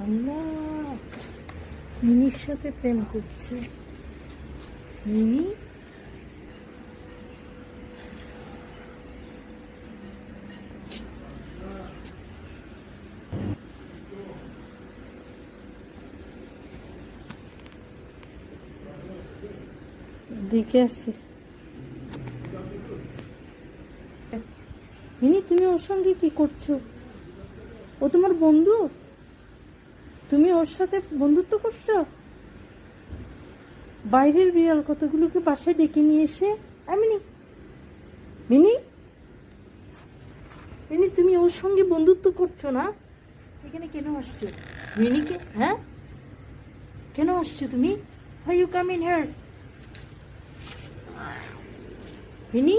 আল্লাহ, মিনির সাথে প্রেম করছে। মিনি দিকে আছে। মিনি, তুমি ওর সঙ্গে কি করছো? ও তোমার বন্ধু? তুমি ওর সাথে বন্ধুত্ব করছো? বাইরের বিড়াল কতগুলোকে বাসায় ডেকে নিয়ে এসে। মিনি, মিনি, মিনি, তুমি ওর সঙ্গে বন্ধুত্ব করছো না? এখানে কেন আসছো? মিনিকে, হ্যাঁ, কেন আসছো তুমি? Why you come in here? Mini?